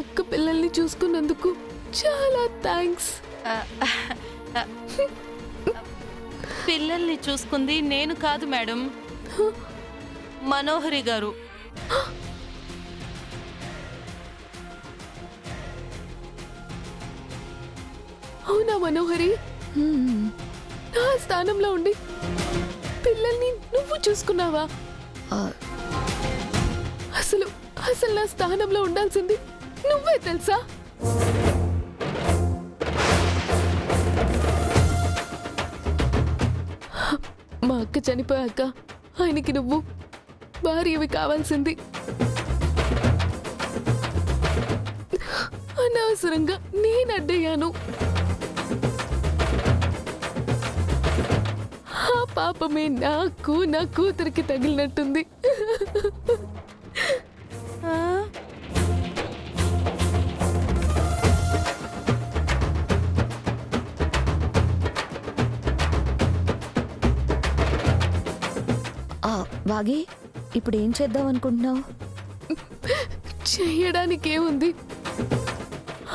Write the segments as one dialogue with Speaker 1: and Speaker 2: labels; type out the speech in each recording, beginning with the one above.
Speaker 1: అక్క పిల్లల్ని చూసుకున్నందుకు చాలా థ్యాంక్స్.
Speaker 2: పిల్లల్ని చూసుకుంది నేను కాదు మేడం, మనోహరి గారు.
Speaker 1: అవునా మనోహరి? నా స్థానంలో ఉండి పిల్లల్ని నువ్వు చూసుకున్నావా? అసలు అసలు నా స్థానంలో ఉండాల్సింది నువ్వే తెలుసా? మా అక్క చనిపోయాక ఆయనకి నువ్వు భార్యవి కావాల్సింది. అనవసరంగా నేను అడ్డయ్యాను. ఆ పాపమే నాకు నా కూతురికి తగిలినట్టుంది.
Speaker 3: వాగి, ఇప్పుడు ఏం చేద్దాం అనుకుంటున్నావు?
Speaker 1: చెయ్యడానికేముంది?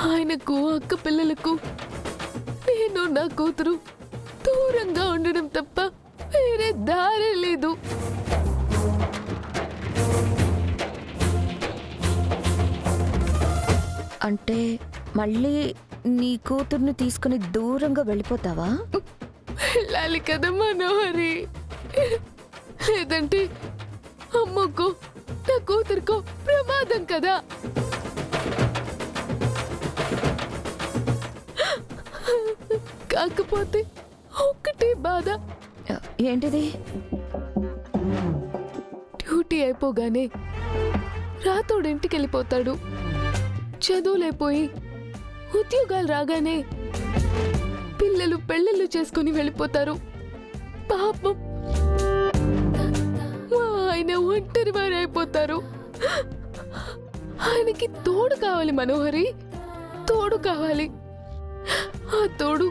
Speaker 1: ఆయనకు అక్క పిల్లలకు నేను నా కూతురు దూరంగా ఉండడం తప్ప వేరే దారి లేదు.
Speaker 3: అంటే మళ్ళీ నీ కూతుర్ని తీసుకుని దూరంగా వెళ్ళిపోతావా?
Speaker 1: వెళ్ళాలి కదా మనోహరి, లేదంటే అమ్మకు నా కూతురుకో ప్రమాదం కదా. కాకపోతే ఒక్కటే బాధ.
Speaker 3: ఏంటిది?
Speaker 1: డ్యూటీ అయిపోగానే రాతోడు ఇంటికి వెళ్ళిపోతాడు. చదువులైపోయి ఉద్యోగాలు రాగానే పిల్లలు పెళ్ళిళ్ళు చేసుకుని వెళ్ళిపోతారు. పాపం మా ఆయన ఒంటరి వారు అయిపోతారు. ఆయనకి తోడు కావాలి మనోహరి, తోడు కావాలి. ఆ తోడు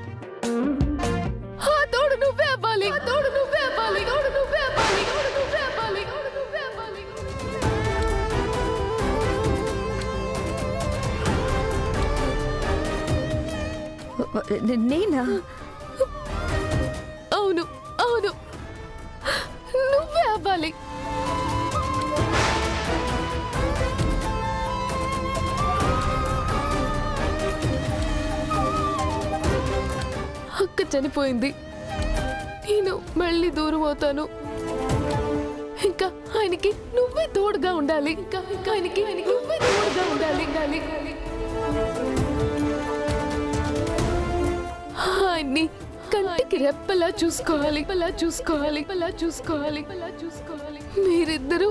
Speaker 1: నువ్వే అవ్వాలి. ఆ తోడు నువ్వే అవ్వాలి. తోడు నువ్వే అవ్వాలి. తోడు నువ్వే అవ్వాలి. తోడు నువ్వే అవ్వాలి.
Speaker 3: నేనా?
Speaker 1: అవును అవును, నువ్వే అవ్వాలి. అక్క చనిపోయింది, నేను మళ్ళీ దూరం అవుతాను. ఇంకా ఆయనకి నువ్వే తోడుగా ఉండాలి. ఇంకా ఆయనకి నువ్వే తోడుగా ఉండాలి. ఆయన్ని కంటికి రెప్పలా చూసుకోవాలి. మీరిద్దరూ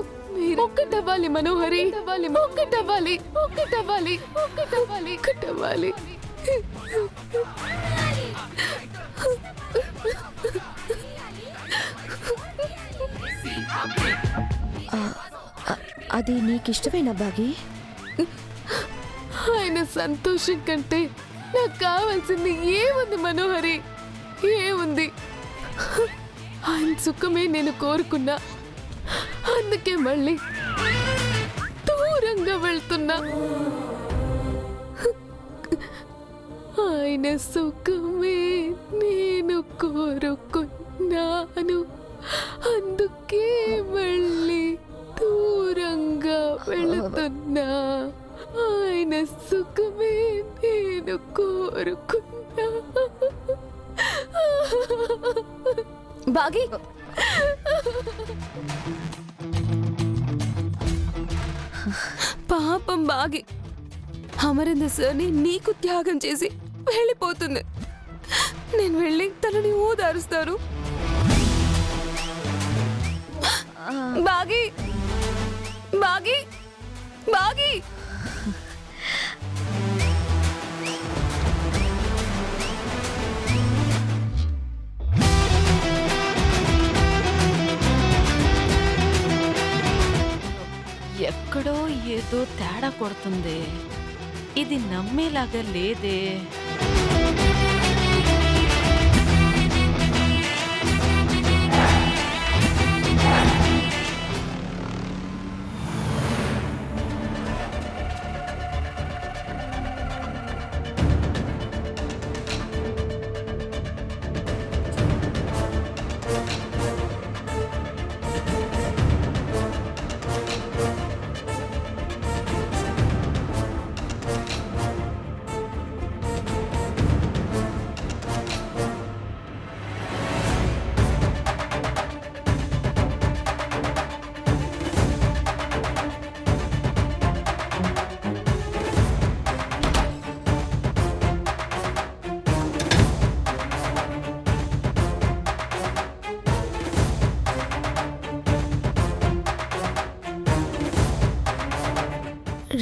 Speaker 1: ఒక్కటవ్వాలి మనోహరి, ఒక్కటవ్వాలి.
Speaker 3: అది నీకిష్టమేనా బాగి?
Speaker 1: ఆయన సంతోషం కంటే నాకు కావాల్సింది ఏముంది మనోహరి? ఏముంది? ఆయన సుఖమే నేను కోరుకున్నా. అందుకే మళ్ళీ దూరంగా వెళ్తున్నా. ఆయన సుఖమే నేను కోరుకున్నాను. అందుకే మళ్ళీ దూరంగా వెళుతున్నా. ఆయన సుఖమే నేను కోరుకున్నా.
Speaker 3: బాగి,
Speaker 1: పాపం బాగి అమరేంద్ర సార్ని నీకు త్యాగం చేసి వెళ్ళిపోతుంది. నేను వెళ్ళి తనని ఓదారుస్తాను. బాగి బాగి బాగి
Speaker 2: ఎక్కడో ఏదో తేడా కొడుతుంది. ఇది నమ్మేలాగా లేదే.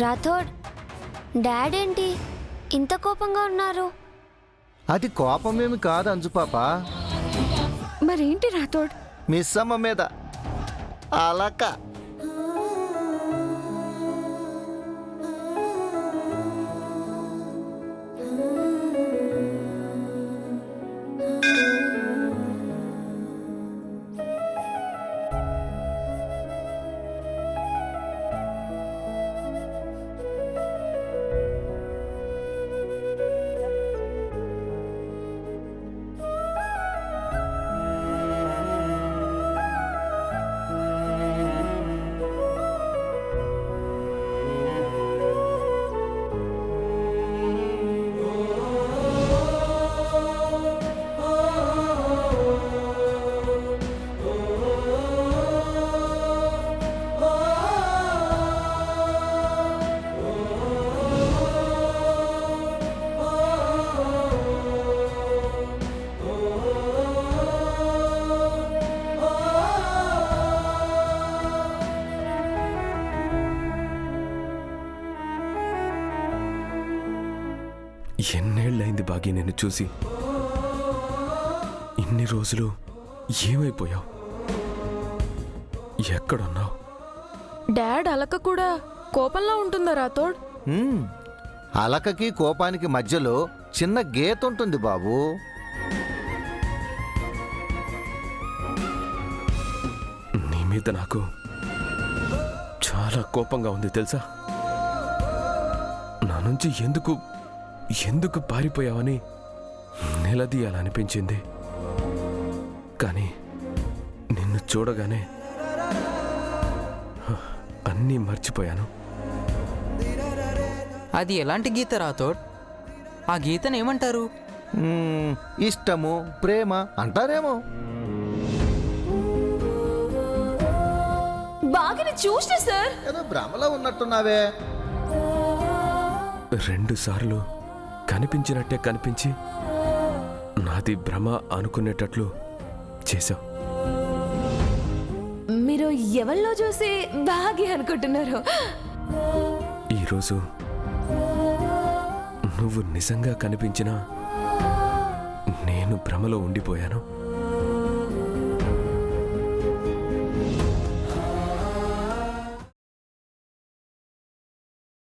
Speaker 4: రాథోడ్, డాడ్ ఏంటి ఇంత కోపంగా ఉన్నారు?
Speaker 5: అది కోపమేమి కాదు అంజు పాప,
Speaker 3: మరేంటి రాథోడ్?
Speaker 5: మిస్ అమ్మ మీద అలక.
Speaker 6: ఎన్నేళ్ళైంది బాగి నిన్ను చూసి? ఇన్ని రోజులు ఏమైపోయావు? ఎక్కడున్నావు?
Speaker 1: డాడ్ అలక కూడా కోపంలో ఉంటుందా రాథోడ్?
Speaker 5: అలకకి కోపానికి మధ్యలో చిన్న గీత ఉంటుంది బాబు.
Speaker 6: నీ మీద నాకు చాలా కోపంగా ఉంది తెలుసా? నా నుంచి ఎందుకు పారిపోయావని నిలదీయాలనిపించింది. కానీ నిన్ను చూడగానే అన్నీ మర్చిపోయాను.
Speaker 7: అది ఎలాంటి గీత రాథోడ్? ఆ గీతను ఏమంటారు?
Speaker 5: ఇష్టము, ప్రేమ అంటారేమో.
Speaker 3: బాగిని చూసిన సార్.
Speaker 5: ఏదో భ్రమలో ఉన్నట్టున్నావే.
Speaker 6: 2 సార్లు కనిపించినట్టే కనిపించి నాది భ్రమ అనుకునేటట్లు చేశావు.
Speaker 3: మీరు ఎవరిలో చూసి బాగి అనుకుంటున్నారు?
Speaker 6: ఈరోజు నువ్వు నిజంగా కనిపించినా నేను భ్రమలో ఉండిపోయాను.